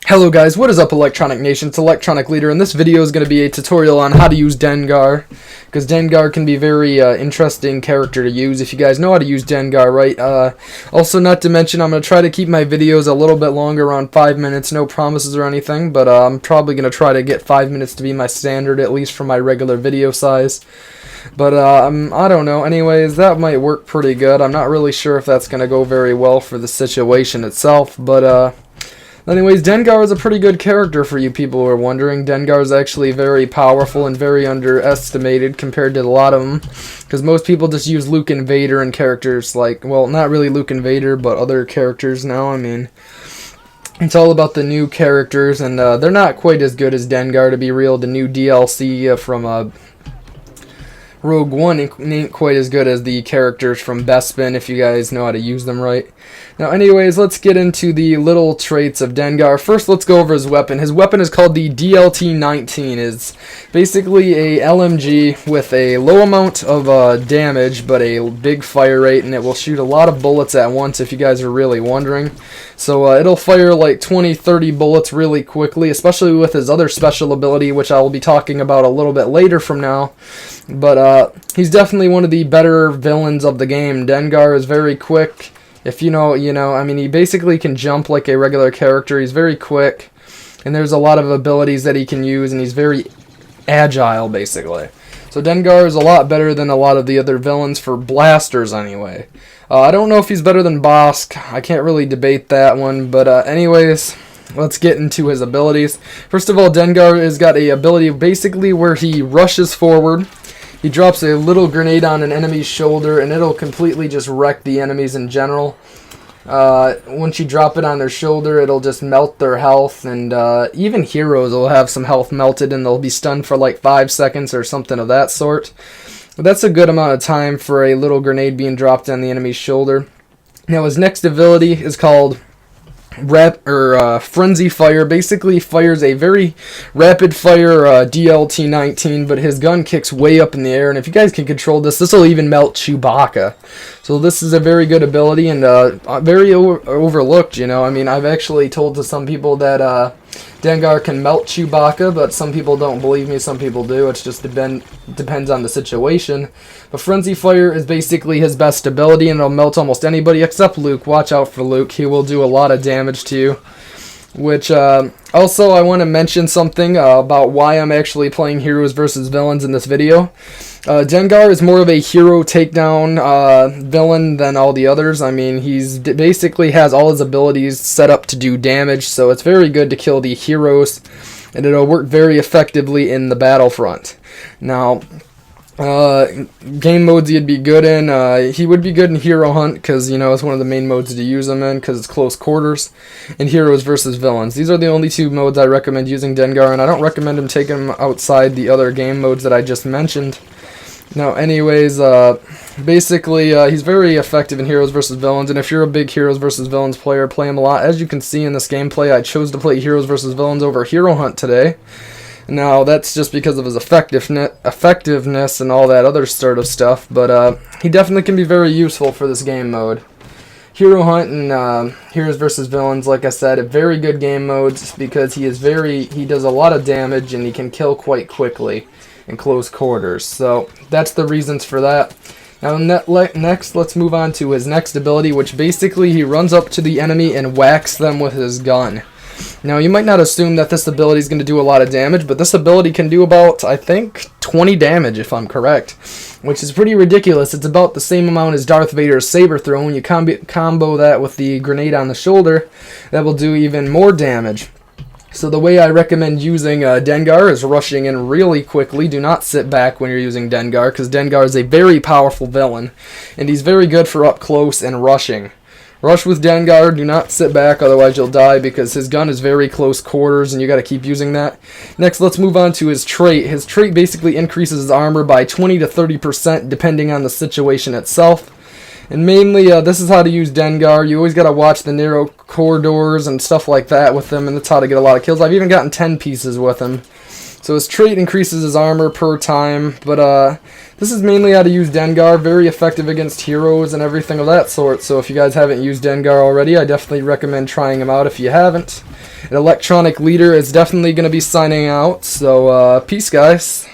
Hello guys, what is up Electronic Nation? It's Electronic Leader, and this video is going to be a tutorial on how to use Dengar, because Dengar can be a very interesting character to use if you guys know how to use Dengar, right? Also, not to mention, I'm going to try to keep my videos a little bit longer, around 5 minutes, no promises or anything, but I'm probably going to try to get 5 minutes to be my standard, at least for my regular video size. But I don't know, anyways, that might work pretty good. I'm not really sure if that's going to go very well for the situation itself, but anyways, Dengar is a pretty good character for you people who are wondering. Dengar is actually very powerful and very underestimated compared to a lot of them, because most people just use Luke and Vader and characters like, well, not really Luke and Vader, but other characters now. I mean, it's all about the new characters, and they're not quite as good as Dengar, to be real. The new DLC from Rogue One ain't quite as good as the characters from Bespin, if you guys know how to use them right. Now, anyways, let's get into the little traits of Dengar. First, let's go over his weapon. His weapon is called the DLT-19. It's basically a LMG with a low amount of damage, but a big fire rate, and it will shoot a lot of bullets at once, if you guys are really wondering. So it'll fire like 20-30 bullets really quickly, especially with his other special ability, which I will be talking about a little bit later from now. But he's definitely one of the better villains of the game. Dengar is very quick. If you know, I mean, he basically can jump like a regular character. He's very quick, and there's a lot of abilities that he can use, and he's very agile, basically. So Dengar is a lot better than a lot of the other villains for blasters, anyway. I don't know if he's better than Bosk. I can't really debate that one, but anyways, let's get into his abilities. First of all, Dengar has got a ability basically where he rushes forward. He drops a little grenade on an enemy's shoulder, and it'll completely just wreck the enemies in general. Once you drop it on their shoulder, it'll just melt their health, and even heroes will have some health melted, and they'll be stunned for like 5 seconds or something of that sort. But that's a good amount of time for a little grenade being dropped on the enemy's shoulder. Now, his next ability is called Frenzy Fire. Basically fires a very rapid fire DLT-19, but his gun kicks way up in the air, and if you guys can control this, this will even melt Chewbacca. So this is a very good ability, and very overlooked, you know. I mean, I've actually told to some people that Dengar can melt Chewbacca, but some people don't believe me, some people do. It just depends on the situation. But Frenzy Fire is basically his best ability, and it'll melt almost anybody except Luke. Watch out for Luke. He will do a lot of damage to you. Which, also, I want to mention something about why I'm actually playing heroes versus villains in this video. Dengar is more of a hero takedown villain than all the others. I mean, he's basically has all his abilities set up to do damage, so it's very good to kill the heroes, and it'll work very effectively in the battlefront. Now, game modes he'd be good in, he would be good in Hero Hunt, because, you know, it's one of the main modes to use him in, because it's close quarters, and heroes versus villains. These are the only two modes I recommend using Dengar, and I don't recommend him taking him outside the other game modes that I just mentioned. Now, anyways, basically, he's very effective in heroes versus villains, and if you're a big heroes versus villains player, play him a lot. As you can see in this gameplay, I chose to play heroes versus villains over Hero Hunt today. Now, that's just because of his effectiveness and all that other sort of stuff, but he definitely can be very useful for this game mode. Hero Hunt and Heroes vs. Villains, like I said, are very good game modes because he does a lot of damage and he can kill quite quickly in close quarters. So that's the reasons for that. Now next, let's move on to his next ability, which basically he runs up to the enemy and whacks them with his gun. Now, you might not assume that this ability is going to do a lot of damage, but this ability can do about, I think, 20 damage, if I'm correct, which is pretty ridiculous. It's about the same amount as Darth Vader's saber throw. When you combo that with the grenade on the shoulder, that will do even more damage. So the way I recommend using Dengar is rushing in really quickly. Do not sit back when you're using Dengar, because Dengar is a very powerful villain, and he's very good for up close and rushing. Rush with Dengar, do not sit back, otherwise you'll die, because his gun is very close quarters and you gotta keep using that. Next, let's move on to his trait. His trait basically increases his armor by 20 to 30% depending on the situation itself. And mainly, this is how to use Dengar. You always gotta watch the narrow corridors and stuff like that with him, and that's how to get a lot of kills. I've even gotten 10 pieces with him. So his trait increases his armor per time, but this is mainly how to use Dengar. Very effective against heroes and everything of that sort. So if you guys haven't used Dengar already, I definitely recommend trying him out if you haven't. An electronic leader is definitely going to be signing out. So peace, guys.